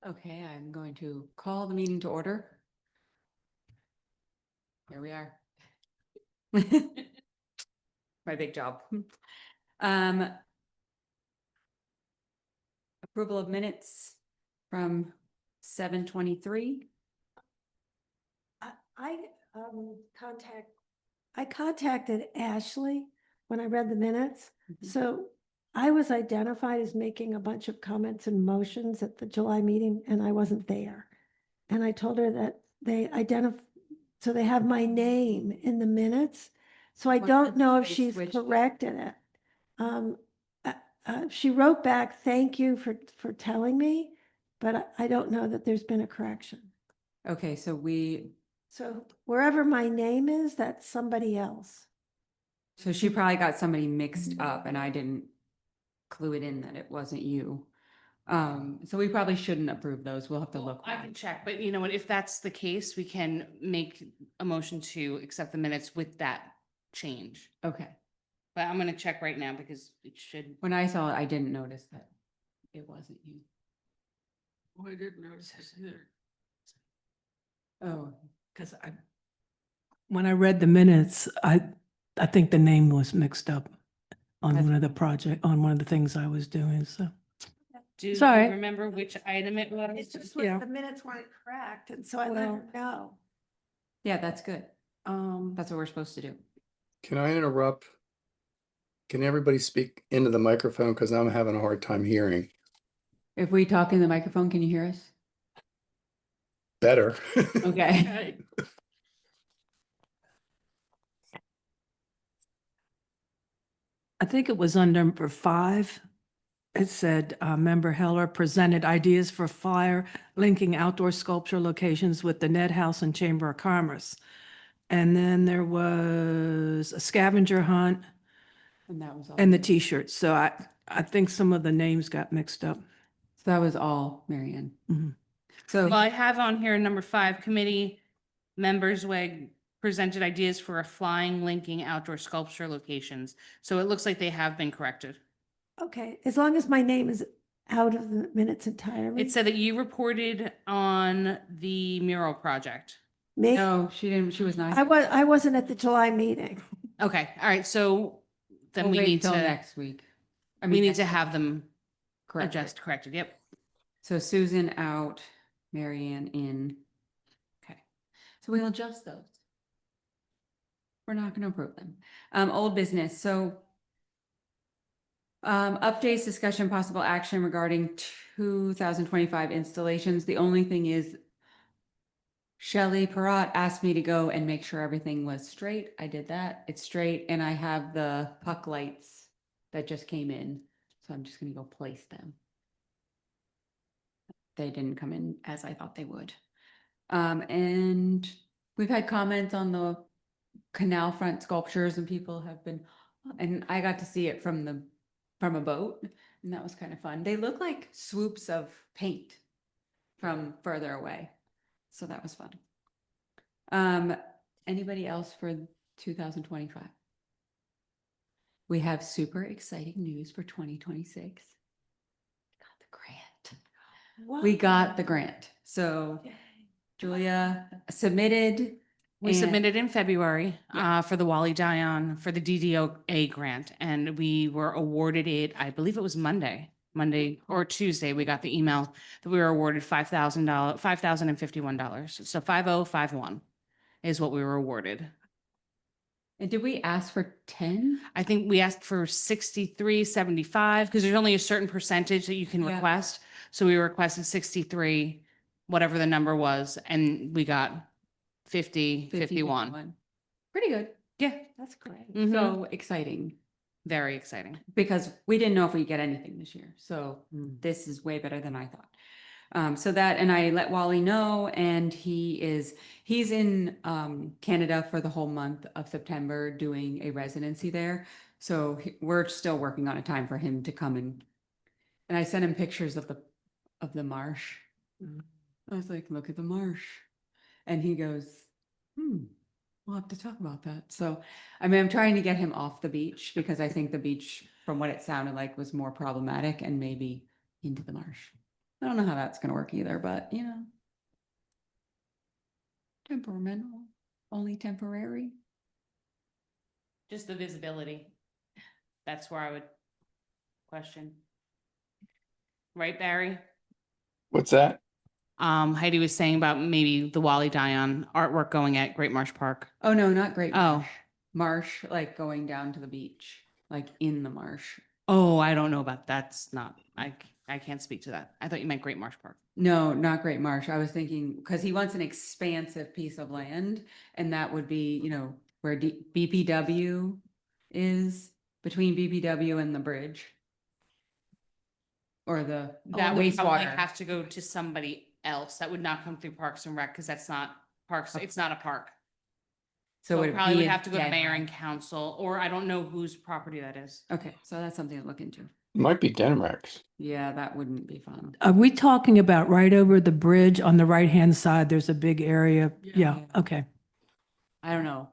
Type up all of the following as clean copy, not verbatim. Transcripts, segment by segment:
Okay, I'm going to call the meeting to order. Here we are. My big job. Um, Approval of minutes from 7:23. I contacted Ashley when I read the minutes. Mhm. So I was identified as making a bunch of comments and motions at the July meeting and I wasn't there. And I told her that so they have my name in the minutes. So I What don't did know if they she's switch to? corrected it. She wrote back, thank you for telling me, but I don't know that there's been a correction. Okay, so So wherever my name is, that's somebody else. she probably got somebody mixed up and I didn't clue it in that it wasn't you. So we probably shouldn't approve those. We'll have to look. I back. can check, but you know what, if that's the case, we can make a motion to accept the minutes with that change. Okay. But I'm gonna check right now because it should. When I saw it, I didn't notice that it wasn't you. Oh, I didn't notice this either, Oh, because when I read the minutes, I think the name was mixed up on That's one of the fine. on one of the things I was doing, so. Do you Sorry. remember which item it was? It's just Yeah. the minutes weren't correct, and so I let her know. yeah, that's good. That's what we're supposed to do. Can I interrupt? Can everybody speak into the microphone? Because I'm having a hard time hearing. If we talk in the microphone, can you hear us? Better. Okay. I think it was on number 5. It said, Member Heller presented ideas for flyer linking outdoor sculpture locations with the Ned House and Chamber of Commerce. And then there was a scavenger hunt And that was all. and the T-shirts. So I think some of the names got mixed up. So that was all, Marianne. Mhm. So, Well, I have on here number 5, committee members presented ideas for a flying linking outdoor sculpture locations. So it looks like they have been corrected. Okay, as long as my name is out of the minutes entirely. It said that you reported on the mural project. Me, no, she didn't, she was not. I wasn't at the July meeting. Okay, all right, so then We'll we wait need till to, next week. I we mean, need to next have them correct. corrected, yep. So Susan out, Marianne in. Okay, so we'll adjust those. We're not gonna approve them. Old business, so. Updates, discussion, possible action regarding 2025 installations. The only thing is Shelley Perrott asked me to go and make sure everything was straight. I did that. It's straight and I have the puck lights that just came in. So I'm just gonna go place them. They didn't come in as I thought they would. And we've had comments on the canal front sculptures and people have been, and I got to see it from a boat and that was kind of fun. They look like swoops of paint from further away. So that was fun. Anybody else for 2025? We have super exciting news for 2026. Got the grant. We got the grant. So Julia submitted. We and- submitted in February Yeah. for the Wally Dion for the DDOA grant, and we were awarded it, I believe it was Monday or Tuesday, we got the email that we were awarded $5,000, $5,051. So 5051 is what we were awarded. And did we ask for 10? I think we asked for 6375 because there's only a certain percentage that you can Yeah. request. So we requested 63, whatever the number was, and we got 51. Pretty good. Yeah, That's great. mhm. So exciting Very exciting. because we didn't know if we'd get anything this year. So this is way better than I thought. So that, and I let Wally know and he's in Canada for the whole month of September doing a residency there. So we're still working on a time for him to come and I sent him pictures of the marsh. I was like, look at the marsh. And he goes, we'll have to talk about that. So, I mean, I'm trying to get him off the beach because I think the beach, from what it sounded like, was more problematic and maybe into the marsh. I don't know how that's gonna work either, but you know. Temperamental, only temporary. Just the visibility. That's where I would question. Right, Barry? What's that? Heidi was saying about maybe the Wally Dion artwork going at Great Marsh Park. Oh, no, not Great Oh. Marsh. Marsh, like going down to the beach, like in the marsh. Oh, I don't know about, that's not, I can't speak to that. I thought you meant Great Marsh Park. No, not Great Marsh. I was thinking, because he wants an expansive piece of land, and that would be, you know, where BPW is, between BPW and the bridge. Or the That would probably wastewater. have to go to somebody else. That would not come through Parks and Rec because that's not parks, it's not a park. So would it probably would be a have to go to dead mayor end. and council, or I don't know whose property that is. Okay, so that's something to look into. Might be Denrex. Yeah, that wouldn't be fun. Are we talking about right over the bridge on the right-hand side? There's a big area. Yeah, Yeah. okay. I don't know.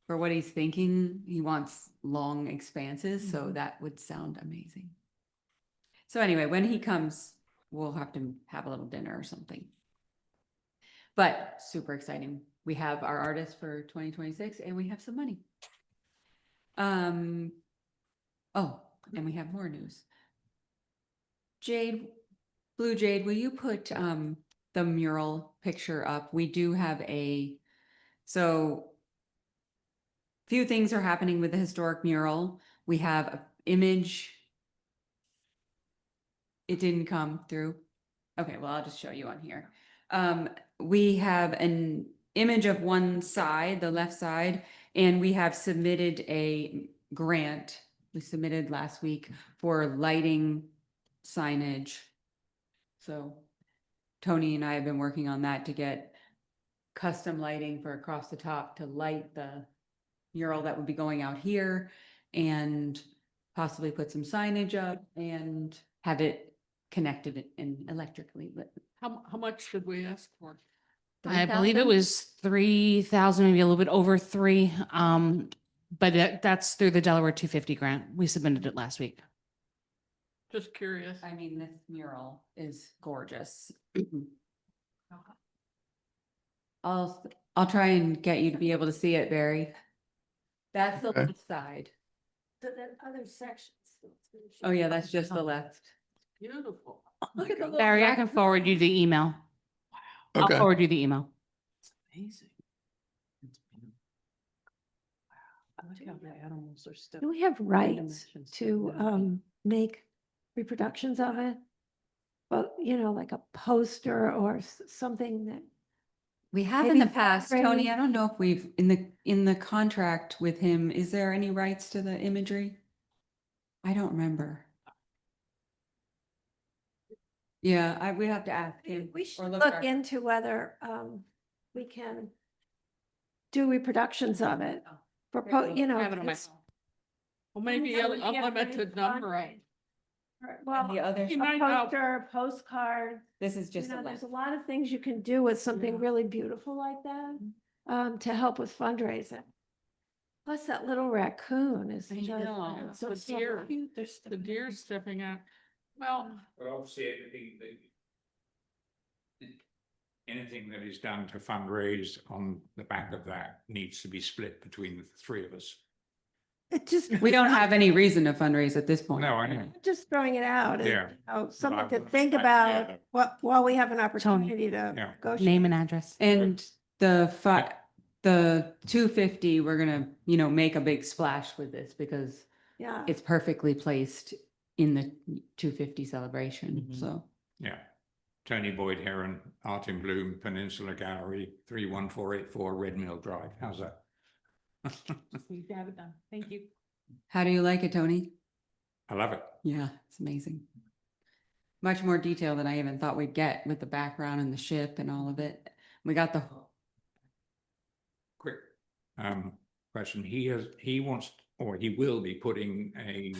For what he's thinking, he wants long expanses, so that would sound amazing. So anyway, when he comes, we'll have to have a little dinner or something. But super exciting. We have our artist for 2026 and we have some money. Oh, and we have more news. Jade, Blue Jade, will you put the mural picture up? We do have so few things are happening with the historic mural. We have an image. It didn't come through. Okay, well, I'll just show you on here. We have an image of one side, the left side, and we have submitted a grant. We submitted last week for lighting signage. So Tony and I have been working on that to get custom lighting for across the top to light the mural that would be going out here and possibly put some signage up and have it connected and electrically lit. How much did we ask for? I believe it 3,000? was 3,000, maybe a little bit over 3. But that's through the Delaware 250 grant. We submitted it last week. Just curious. I mean, this mural is gorgeous. I'll try and get you to be able to see it, Barry. That's the Okay. left side. So then other sections. Oh yeah, that's just the left. Beautiful. Look at the little Barry, I can raccoon. forward you the email. I'll Okay. forward you the email. Amazing. I like how the animals are still. Do we have rights dimensions. to make reproductions of it? Well, you know, like a poster or something that, We have in the Maybe past, Tony, Barry- I don't know if we've, in the contract with him, is there any rights to the imagery? I don't remember. Yeah, we have to ask him. we or should look look our- into whether we can do reproductions of it. You know. I have it on my it's- phone. Well, maybe Yeah, a we can't limited raise number of. funds. Well, And the other, You a might know. poster, postcard, this is you just the know, there's left. a lot of things you can do with something Yeah. really beautiful like that, to help with fundraising. Plus that little raccoon is I just. know, it's so the deer. cute. They're The stepping deer on- stepping out. Well, But obviously, anything that is done to fundraise on the back of that needs to be split between the three of us. It just. We don't have any reason to fundraise at this point. No, I know. Just throwing it out. Yeah. Something to I- think I- about yeah. while we have an opportunity to Yeah. go. Name and address. And the 250, we're gonna, make a big splash with this because Yeah. it's perfectly placed in the 250 celebration, Mhm. so. Yeah. Tony Boyd Heron, Art in Bloom, Peninsula Gallery, 31484 Red Mill Drive. How's that? You have it done. Thank you. How do you like it, Tony? I love it. Yeah, it's amazing. Much more detail than I even thought we'd get with the background and the ship and all of it. We got the, Quick question. He wants, or he will be putting a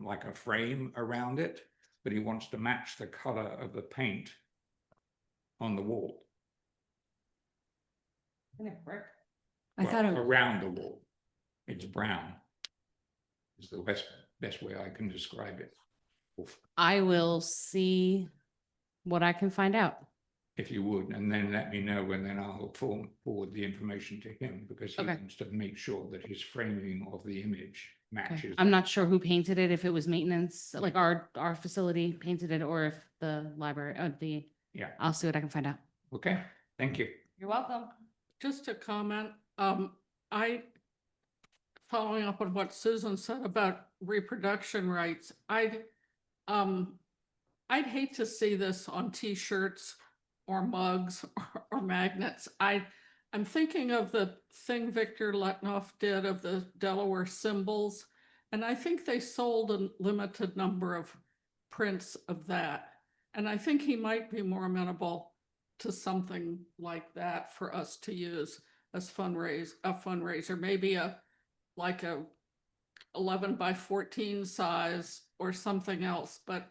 like a frame around it, but he wants to match the color of the paint on the wall. I thought it, Around the wall. It's brown. Is the best way I can describe it. Oof. I will see what I can find out. if you would, and then let me know, and then I'll forward the information to him, because he Okay. wants to make sure that his framing of the image Okay. matches. I'm not sure who painted it, if it was maintenance, like our facility painted it, or if the library, Yeah, I'll see what I can find out. okay, thank you. You're welcome. Just a comment, following up on what Susan said about reproduction rights, I'd hate to see this on T-shirts or mugs or magnets. I'm thinking of the thing Victor Letnoff did of the Delaware symbols, and I think they sold a limited number of prints of that. And I think he might be more amenable to something like that for us to use as fundraiser, maybe like a 11 by 14 size or something else. But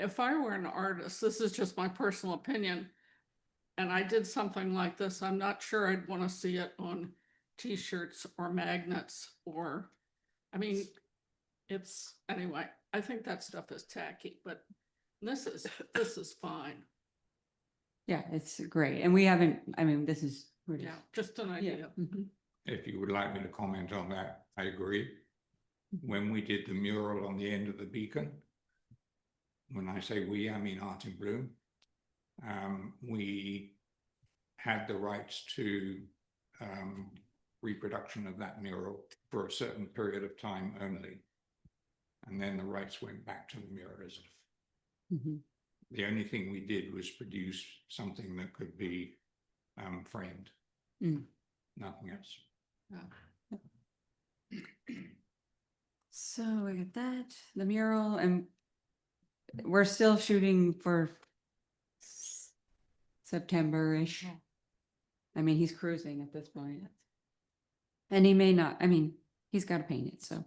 if I were an artist, this is just my personal opinion, and I did something like this, I'm not sure I'd want to see it on T-shirts or magnets or, I mean, anyway, I think that stuff is tacky, but this is fine. Yeah, it's great. And we haven't, I mean, we're Yeah, just, just an yeah. idea. Mhm. If you would like me to comment on that, I agree. When we did the mural on the end of the beacon, when I say we, I mean Art in Bloom, we had the rights to reproduction of that mural for a certain period of time only. And then the rights went back to the muralist. Mhm. The only thing we did was produce something that could be framed. Mm. Nothing else. So we got that, the mural, and we're still shooting for September-ish. I mean, he's cruising at this point. And he may not, I mean, he's got to paint it, so.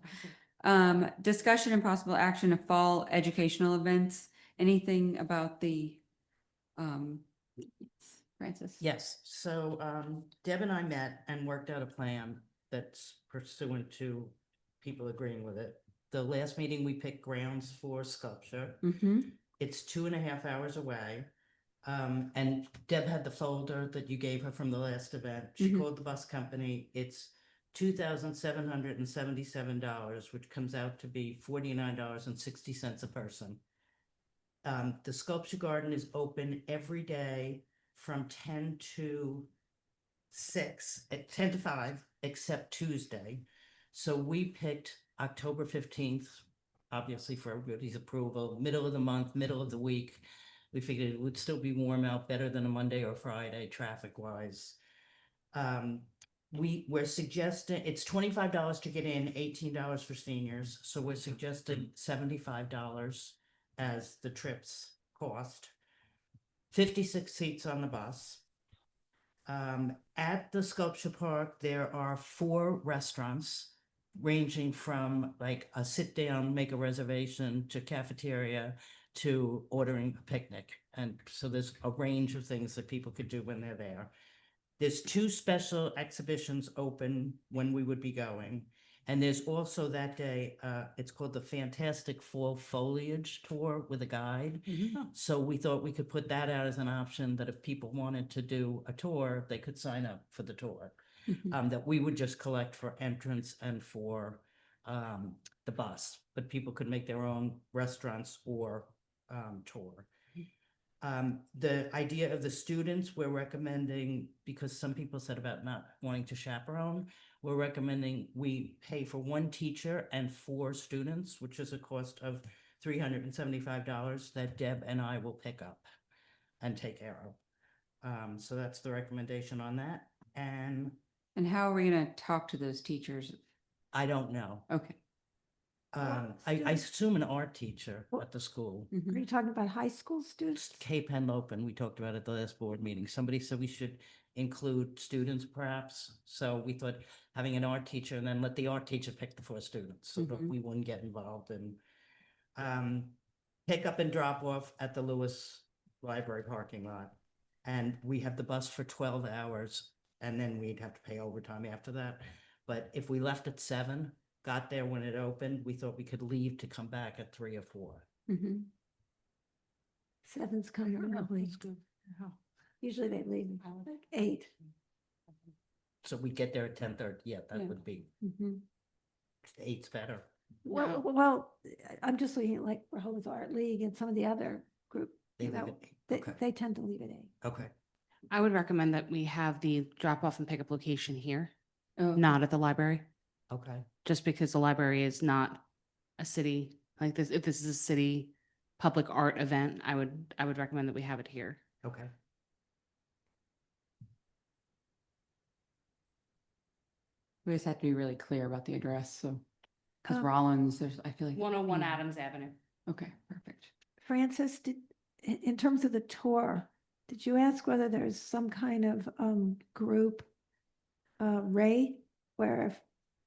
Discussion and possible action of fall educational events, anything about the, Francis? Yes, so Deb and I met and worked out a plan that's pursuant to people agreeing with it. The last meeting, we picked grounds for sculpture. Mm-hmm, It's 2.5 hours away. And Deb had the folder that you gave her from the last event. She Mhm. called the bus company. It's $2,777, which comes out to be $49.60 a person. The sculpture garden is open every day from 10 to 6, at 10 to 5, except Tuesday. So we picked October 15th, obviously for everybody's approval, middle of the month, middle of the week. We figured it would still be warm out, better than a Monday or Friday, traffic wise. We're suggesting, it's $25 to get in, $18 for seniors. So we're suggesting $75 as the trip's cost. 56 seats on the bus. At the sculpture park, there are 4 restaurants ranging from like a sit down, make a reservation, to cafeteria, to ordering a picnic. And so there's a range of things that people could do when they're there. There's 2 special exhibitions open when we would be going. And there's also that day, it's called the Fantastic Fall Foliage Tour with a guide. So we thought we could put that out as an option, that if people wanted to do a tour, they could sign up for the tour. Mhm. That we would just collect for entrance and for the bus, but people could make their own restaurants or tour. The idea of the students, we're recommending, because some people said about not wanting to chaperone, we're recommending we pay for 1 teacher and 4 students, which is a cost of $375 that Deb and I will pick up and take care of. So that's the recommendation on that. And And how are we gonna talk to those teachers? I don't know. Okay. I assume an art teacher at the school. Mhm. Are you talking about high school students? Kay Penlopen, we talked about at the last board meeting. Somebody said we should include students perhaps. So we thought having an art teacher and then let the art teacher pick the 4 students so that Mhm. we wouldn't get involved in pick up and drop off at the Lewis Library parking lot. And we have the bus for 12 hours and then we'd have to pay overtime after that. But if we left at 7, got there when it opened, we thought we could leave to come back at 3 or 4. Mhm. 7's kind of early. Usually they leave at like 8. So we get there at 10:30. Yeah, that Yeah. would be, Mhm. 8's better. Well, I'm just looking at like Rehoboth Art League and some of the other group, They you leave know, at 8. Okay. they tend to leave at 8. Okay. I would recommend that we have the drop off and pickup location here, Oh, not at the library, Okay. just because the library is not a city like this. If this is a city public art event, I would recommend that we have it here. Okay. we just have to be really clear about the address, so. Cause Um, Rollins, I feel like. 101 Adams Avenue. Okay, perfect. Francis, in terms of the tour, did you ask whether there's some kind of group rate where if,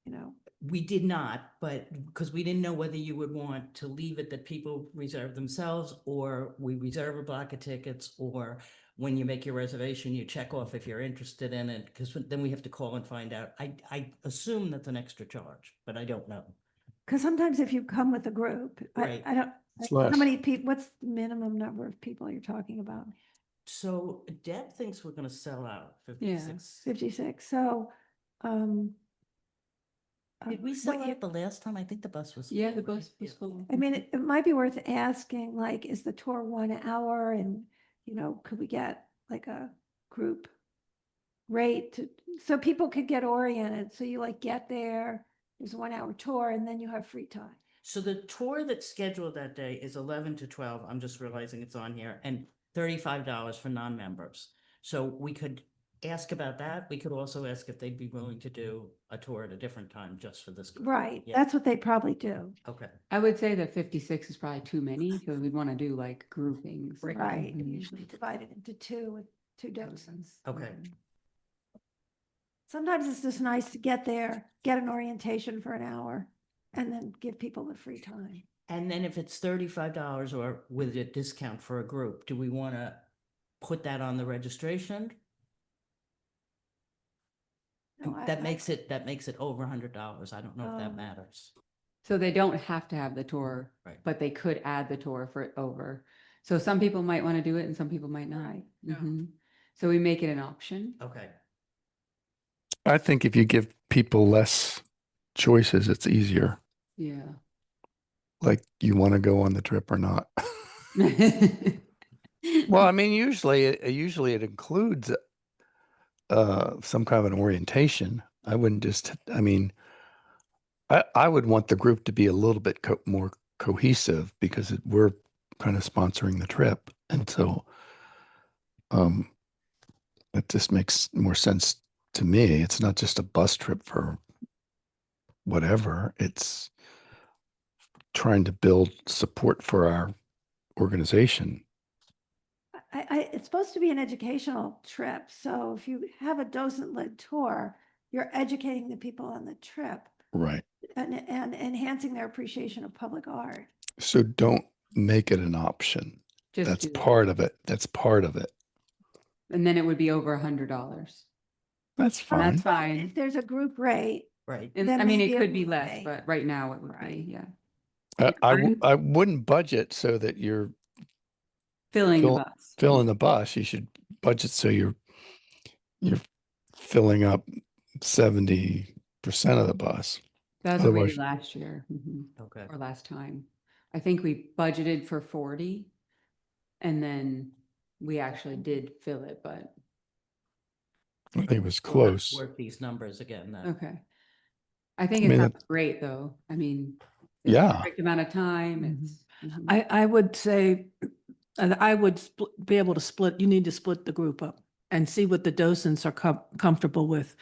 you know, We did not, but because we didn't know whether you would want to leave it that people reserve themselves, or we reserve a block of tickets, or when you make your reservation, you check off if you're interested in it, because then we have to call and find out. I assume that's an extra charge, but I don't know. because sometimes if you come with a group, Right. I don't, It's how less. many people, what's the minimum number of people you're talking about? So Deb thinks we're gonna sell out Yeah. 56. 56, so, Did we what sell you- out the last time? I think the bus was. Yeah, the full, bus right? was full. I mean, it might be worth asking, like, is the tour 1 hour and, you know, could we get like a group rate to, so people could get oriented? So you like get there, there's a 1 hour tour and then you have free time. So the tour that's scheduled that day is 11 to 12. I'm just realizing it's on here, and $35 for non-members. So we could ask about that. We could also ask if they'd be willing to do a tour at a different time just for this. group. Right, Yeah. that's what they probably do. Okay. I would say that 56 is probably too many, because we'd want to do like groupings. Right, Mhm. usually divided into 2 with 2 docents. Okay. Sometimes it's just nice to get there, get an orientation for an hour, and then give people the free time. And then if it's $35 or with a discount for a group, do we want to put that on the registration? No, I- That makes it over $100. I don't know if that Oh. matters. So they don't have to have the tour, Right. but they could add the tour for it over. So some people might want to do it and some people might not. Right. Yeah. Mhm. So we make it an option. Okay. I think if you give people less choices, it's easier. Yeah. Like you want to go on the trip or not. Well, I mean, usually it includes some kind of an orientation. I wouldn't just, I mean, I would want the group to be a little bit more cohesive because we're kind of sponsoring the trip. And so it just makes more sense to me. It's not just a bus trip for whatever. It's trying to build support for our organization. It's supposed to be an educational trip, so if you have a docent-led tour, you're educating the people on the trip Right. and enhancing their appreciation of public art. So don't make it an option. Just That's do it. part of it. That's part of it. And then it would be over $100. That's And fine. that's fine. If there's a group rate, Right. And then I mean, maybe it it could be would less, be. but right now it would Right. be, yeah. I wouldn't budget so that you're Filling the Fill- bus. filling the bus. You should budget so you're filling up 70% of the bus. That's what we Otherwise- did last year. Mhm. Okay. Or last time. I think we budgeted for 40 and then we actually did fill it, but I think it was We'll have to close. Work these numbers again then. okay. I think I it mean, sounds great though. I mean, it's a Yeah. perfect amount of time. Mhm. It's. mhm. I would say, and I would be able to split, you need to split the group up and see what the docents are comfortable with.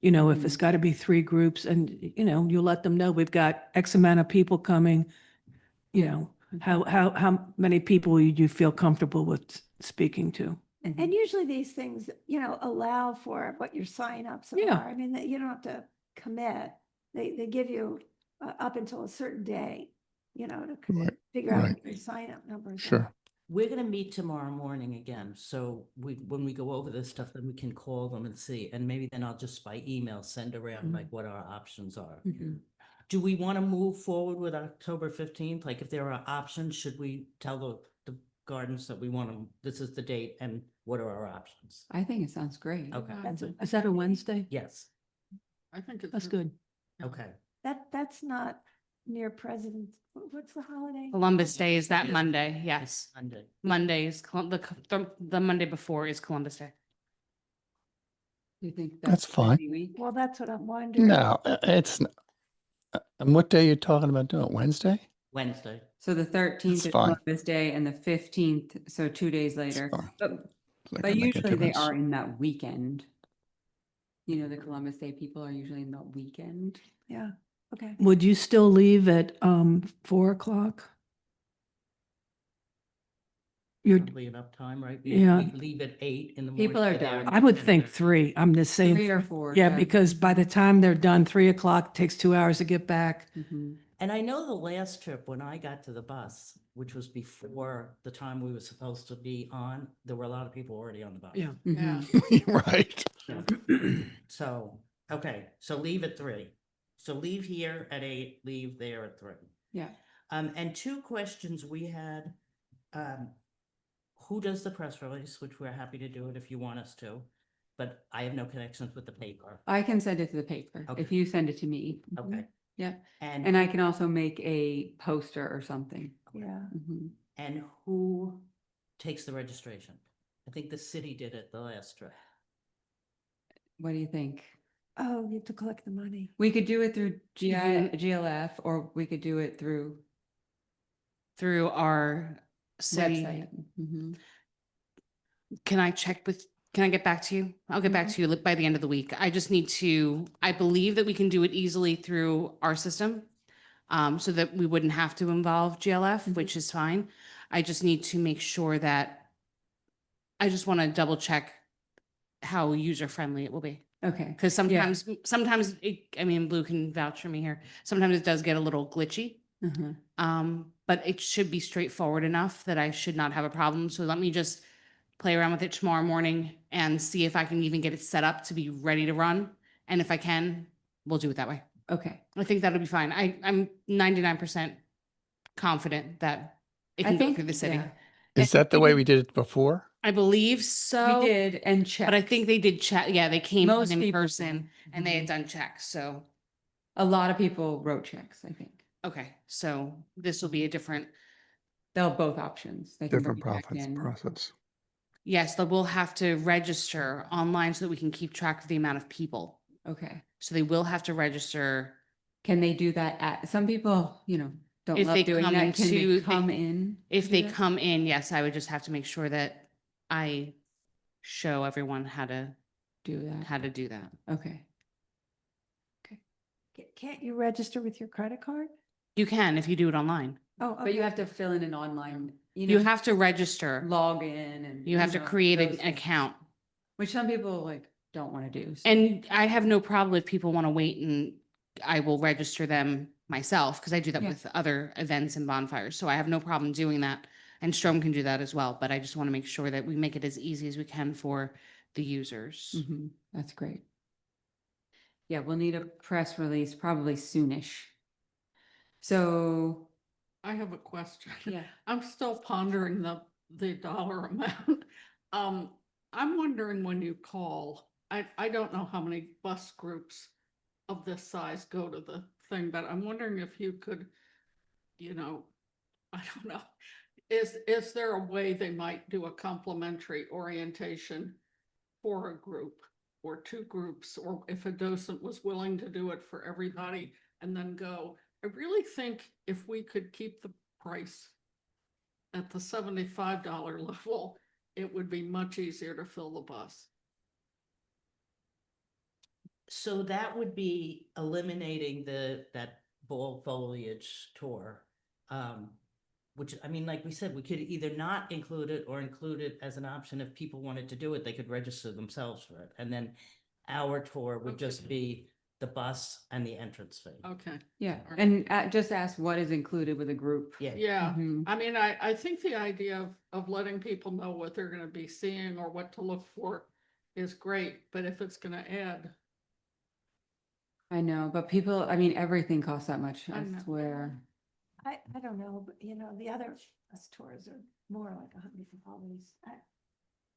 You know, if it's got to be 3 groups and, you know, you let them know we've got X amount of people coming. You know, how many people you feel comfortable with speaking to? and usually these things, you know, allow for what your signups Yeah. are. I mean, that you don't have to commit. They give you up until a certain day, you know, to Right. figure out right. what your sign up numbers are. Sure. We're gonna meet tomorrow morning again, so when we go over this stuff, then we can call them and see, and maybe then I'll just by email send around like what our options are. Mhm. Do we want to move forward with October 15th? Like if there are options, should we tell the gardens that we want to, this is the date and what are our options? I think it sounds great. Okay, Is that a Wednesday? yes, I think it's. That's good. okay. That's not near President's, what's the holiday? Columbus Day is that Yes. Monday, yes. Monday. Monday is, the Monday before is Columbus Day. Do you think That's a fine. busy week? Well, that's what I'm wondering. No, it's, and what day are you talking about doing? Wednesday? Wednesday. So the 13th That's is fine. Columbus Day and the 15th, so 2 days later. fine. But Not but gonna make a usually they difference. are in that weekend. You know, the Columbus Day people are usually in the weekend. Yeah, okay. Would you still leave at 4 o'clock? You're, Probably enough time, right? Yeah. We leave at 8 in the morning. People are get there done. at I would think 10:30. 3. I'm just saying. 3 or 4. Yeah, because by the time they're done, 3 o'clock takes 2 hours to get back. Mhm. And I know the last trip when I got to the bus, which was before the time we were supposed to be on, there were a lot of people already on the bus. Yeah. Yeah. Right. So, okay, so leave at 3. So leave here at 8, leave there at 3. Yeah. And 2 questions we had. Who does the press release, which we're happy to do it if you want us to, but I have no connections with the paper. I can send it to the paper if Okay. you send it to me. Mhm. Okay. Yeah, And and I can also make a poster or something. Yeah. Mhm. and who takes the registration? I think the city did it the last trip. What do you think? Oh, you have to collect the money. We could do it through Mhm. GLF, or we could do it through Through our city. website. Mhm. Can I check can I get back to you? I'll get back to you by the end of the week. I just need to, I believe that we can do it easily through our system. So that we wouldn't have to involve GLF, Mhm. which is fine. I just need to make sure that, I just want to double check how user friendly it will be. Okay. Because sometimes, I mean, Blue can vouch for me here. Sometimes it does get a little glitchy. Mhm. But it should be straightforward enough that I should not have a problem. So let me just play around with it tomorrow morning and see if I can even get it set up to be ready to run. And if I can, we'll do it that way. Okay. I think that'll be fine. I'm 99% confident that it I can go think through the city. yeah. Is And that the way we did it before? I believe so. We did and checked. But I think they did chat. Yeah, they came Most in people person did. and they had Mhm. done checks. So, A lot of people wrote checks, I think. okay. So this will be a different, They'll have both options. They can Different bring it back profits in. process. yes, that we'll have to register online so that we can keep track of the amount of people. Okay. So they will have to register. Can they do that some people, don't If love they doing come that. Can to- they they- come in? If to they do that? come in, yes, I would just have to make sure that I show everyone how to Do that. do that. Okay. Can't you register with your credit card? You can if you do it online. Oh, But you okay. have to fill in an online, You have to register. log in and. You have to create those an things, account. Which some people don't want to do. so- And I have no problem if people want to wait and I will register them myself because I do that Yeah. with other events and bonfires. So I have no problem doing that. And Strom can do that as well. But I just want to make sure that we make it as easy as we can for the users. Mhm. That's great. Yeah, we'll need a press release probably soonish. So, I have a question. yeah, I'm still pondering the dollar amount. I'm wondering when you call, I don't know how many bus groups of this size go to the thing, but I'm wondering if you could, I don't know. Is there a way they might do a complimentary orientation for a group or 2 groups, or if a docent was willing to do it for everybody and then go? I really think if we could keep the price at the $75 level, it would be much easier to fill the bus. So that would be eliminating that fall foliage tour. Which, I mean, like we said, we could either not include it or include it as an option. If people wanted to do it, they could register themselves for it. And then our tour would just Okay. be the bus and the entrance fee. Okay, yeah. Alright. And just ask what is included with a group. Yeah. yeah. Mhm. I mean, I think the idea of letting people know what they're gonna be seeing or what to look for is great, but if it's gonna add, I know, but people, everything costs that much, I I know. swear. I don't know, but you know, the other bus tours are more like $100.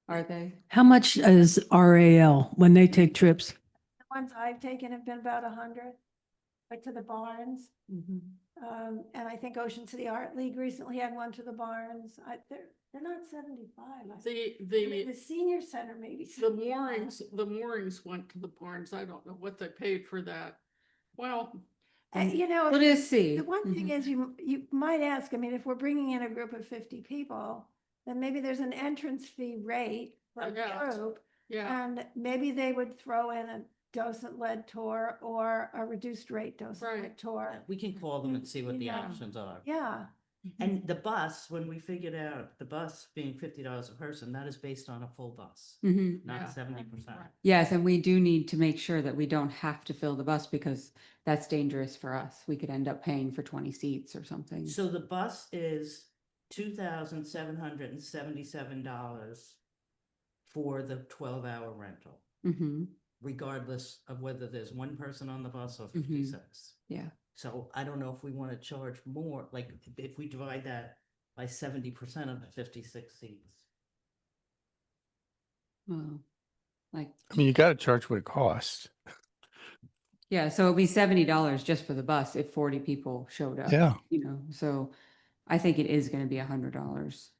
Are they? How much is RAL when they take trips? The ones I've taken have been about 100, like to the Barnes. Mhm. And I think Ocean City Art League recently had one to the Barnes. They're not 75. I mean, the senior center maybe. The 75. moorings went to the Barnes. I don't know what they paid for that. Well, You know, We'll just see. the one thing Mhm. is you might ask, I mean, if we're bringing in a group of 50 people, then maybe there's an entrance fee rate for a Yeah. group. yeah, And maybe they would throw in a docent-led tour or a reduced rate docent-led Right. tour. Yeah, we can call them and see what the Yeah. options are. Yeah, And the bus, when we figured out the bus being $50 a person, that is based on a full bus, Mhm. not Yeah. 70%. Right. Yes, and we do need to make sure that we don't have to fill the bus because that's dangerous for us. We could end up paying for 20 seats or something. So the bus is $2,777 for the 12-hour rental, Hmm. regardless of whether there's one person on the bus or Mhm. 56. Yeah. So I don't know if we want to charge more, like if we divide that by 70% of the 56 seats. Well, like, I mean, you got to charge what it costs. yeah, so it'd be $70 just for the bus if 40 people showed up. Yeah. You know, so I think it is gonna be $100.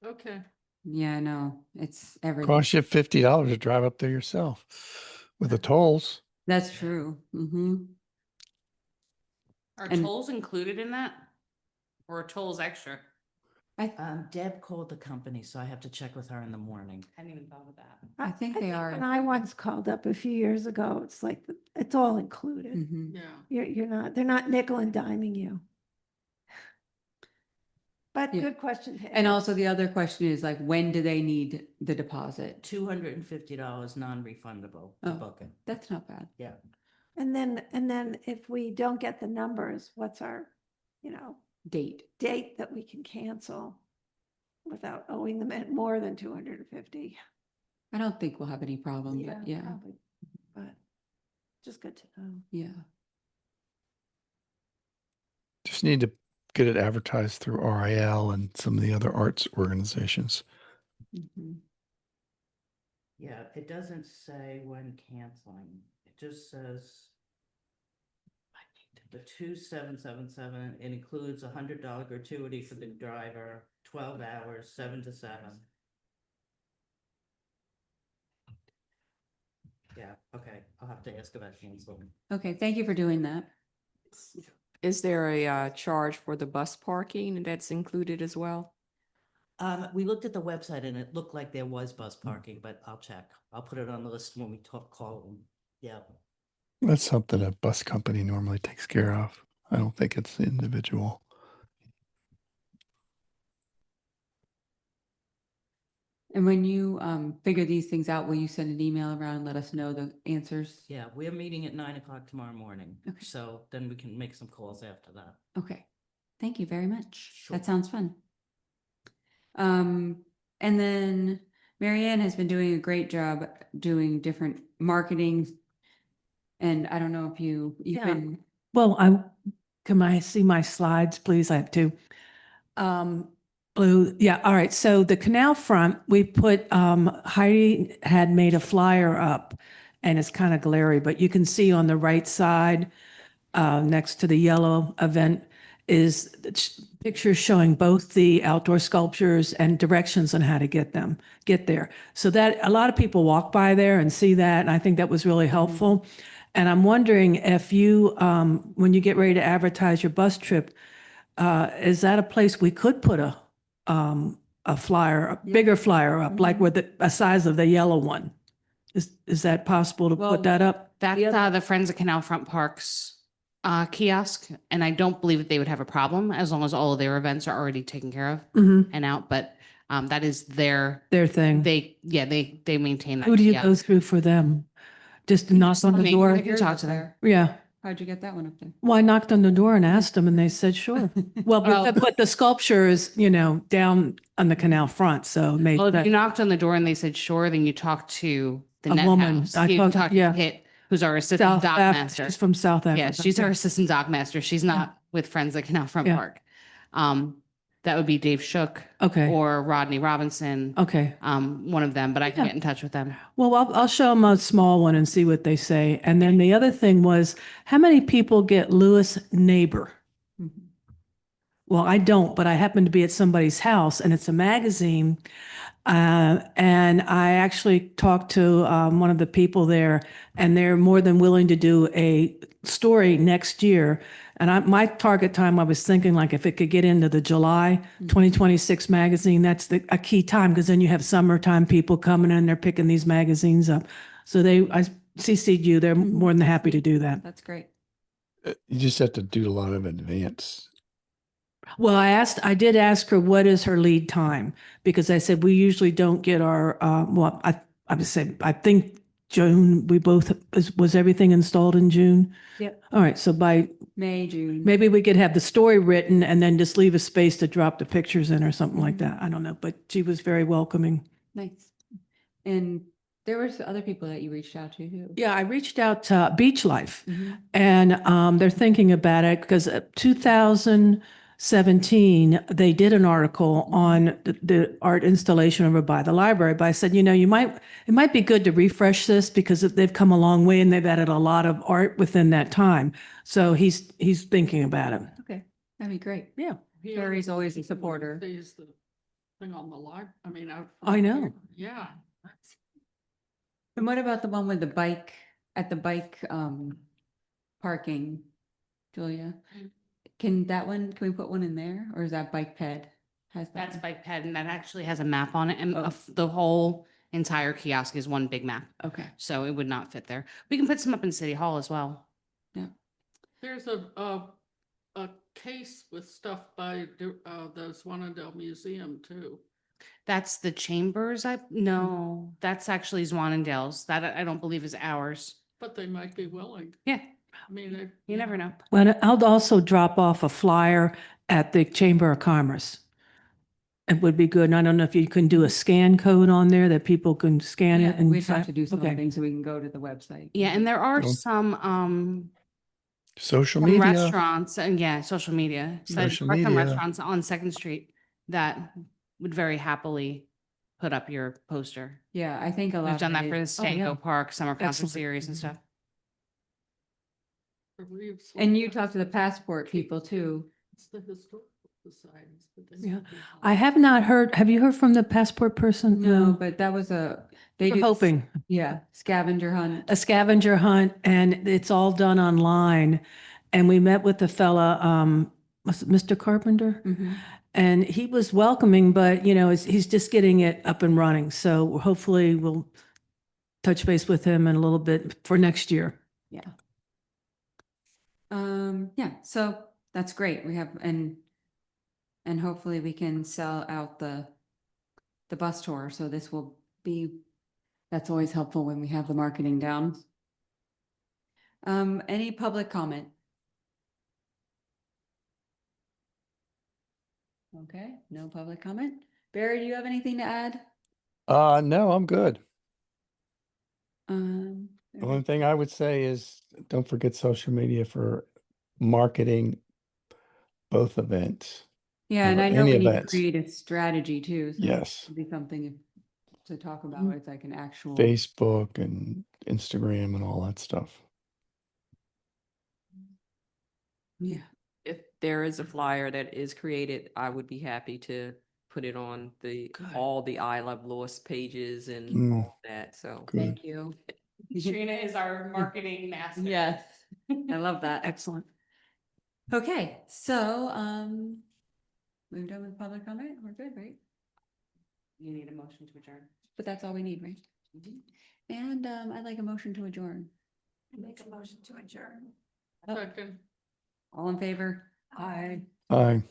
okay. Yeah, no, it's everything. Costs you $50 to drive up there yourself with the tolls. That's true. Hmm. Are And- tolls included in that? Or are tolls extra? Deb called the company, so I have to check with her in the morning. I hadn't even thought of that. I think they are. When I once called up a few years ago, it's like, it's all included. Mhm. Yeah. You're not, they're not nickel and diming you. But Yeah. good question. to And ask. also the other question is like, when do they need the deposit? $250 non-refundable to Oh. book it. That's not bad. Yeah. And then if we don't get the numbers, what's our, Date. date that we can cancel without owing them more than 250? I don't think we'll have any problem, but yeah, probably, but just good to know. yeah. Just need to get it advertised through RIL and some of the other arts organizations. Mhm. Yeah, it doesn't say when canceling. It just says the 2777, it includes $100 gratuity for the driver, 12 hours, 7 to 7. Yeah, okay, I'll have to ask about canceling. Okay, thank you for doing that. Is there a charge for the bus parking that's included as well? We looked at the website and it looked like there was bus parking, but I'll check. I'll put it on the list when we call them. Yeah. That's something a bus company normally takes care of. I don't think it's the individual. And when you figure these things out, will you send an email around and let us know the answers? Yeah, we're meeting at 9 o'clock tomorrow morning. Okay. So then we can make some calls after that. Okay, thank you very much. Sure. That sounds fun. And then Marianne has been doing a great job doing different marketing. And I don't know if you've Yeah. been, Well, can I see my slides, please? I have two. Blue, yeah, all right. So the canal front, we put, Heidi had made a flyer up and it's kind of glary, but you can see on the right side, next to the yellow event is pictures showing both the outdoor sculptures and directions on how to get there. So that a lot of people walk by there and see that. And I think that was really helpful. And I'm wondering if you, when you get ready to advertise your bus trip, is that a place we could put a flyer, a bigger flyer up, like with a size of the yellow one? Is that possible to Well, put that up? That's the Friends of Canal Front Parks kiosk, and I don't believe that they would have a problem as long as all of their events are already taken care of Mhm. and out, but that is their Thing. they maintain that. Who do you kiosk. go through for them? Just to knock on the me. door? I can talk to them. Yeah. how'd you get that one up there? Well, I knocked on the door and asked them and they said, sure. Well, Oh. but the sculpture is, down on the canal front, so maybe Well, if that, you knocked on the door and they said sure, then you talk to the A net woman. house. I You talked- talk yeah. to Kit, who's our assistant South dock Af, master. she's from South Africa. Yeah, she's our assistant dock master. She's not with Friends at Canal Front Yeah. Park. That would be Dave Shook Okay. or Rodney Robinson, Okay. one of them, but I can Yeah. get in touch with them. Well, I'll show them a small one and see what they say. And then the other thing was, how many people get Lewis Neighbor? Mhm. Well, I don't, but I happen to be at somebody's house and it's a magazine. And I actually talked to one of the people there, and they're more than willing to do a story next year. And my target time, I was thinking like if it could get into the July 2026 magazine, that's a key time because then you have summertime people coming in, they're picking these magazines up. So I CC'd you, they're more than happy to do that. That's great. You just have to do a lot of advance. Well, I did ask her what is her lead time because I said we usually don't get our, I would say, I think June, was everything installed in June? Yep. All right, so by, May, June. maybe we could have the story written and then just leave a space to drop the pictures in or something like that. I don't know, but she was very welcoming. Nice. And there were other people that you reached out to too. Yeah, I reached out to Beach Life. Mhm. And they're thinking about it because 2017, they did an article on the art installation over by the library. But I said, it might be good to refresh this because they've come a long way and they've added a lot of art within that time. So he's thinking about it. Okay, that'd be great. Yeah. He Barry's always a oversees supporter. the thing on the live, I mean, out. I know. Yeah. And what about the one with the bike, at the bike parking, Julia? Can we put one in there, or is that Bike Ped? Has that That's one? Bike Ped, and that actually has a map on it, and Oh. the whole entire kiosk is one big map. Okay, So it would not fit there. We can put some up in City Hall as well. There's a case with stuff by the Swanendale Museum too. That's the Chambers. No, that's actually Zwannendale's. That I don't believe is ours. But they might be willing. Yeah, I mean, you never know. Well, I'll also drop off a flyer at the Chamber of Commerce. It would be good. And I don't know if you can do a scan code on there that people can scan it yeah, and. we'd have sign- to do Okay. something so we can go to the website. Yeah, and there are Well, some Social some media. restaurants and social media. So there Social are some media. restaurants on Second Street that would very happily put up your poster. Yeah, I think a lot. We've done of that it for the is- Stanko Park Summer Concert Excellent. Series and Mhm. stuff. the Reeves And you Library. talk to the passport people too. It's the historical societies. but they Yeah. might be I willing. have not heard, have you heard from the passport person? No, but that was they We're do. hoping. Yeah, scavenger hunt. A scavenger hunt, and it's all done online. And we met with the fella, was it Mr. Carpenter? Mhm. And he was welcoming, but he's just getting it up and running. So hopefully we'll touch base with him in a little bit for next year. Yeah. Yeah, so that's great. We have, and hopefully we can sell out the bus tour. So this will be, that's always helpful when we have the marketing down. Any public comment? Okay, no public comment. Barry, do you have anything to add? No, I'm good. Um, The only thing I would say is don't forget social media for marketing both events. Yeah, and or I know any we need to events. create a strategy too. So Yes. it'd be something to talk about. Mhm. It's like an actual. Facebook and Instagram and all that stuff. Yeah. If there is a flyer that is created, I would be happy to put it on Good. all the I Love Lewis pages and Mm. all that, so. Good. Thank you. Trina is our marketing master. Yes, I love that. Excellent. Okay, so, we're done with public comment. We're good, right? You need a motion to adjourn. But that's all we need, right? And, I'd like a motion to adjourn. Make a motion to adjourn. Second. All in favor? Aye. Aye.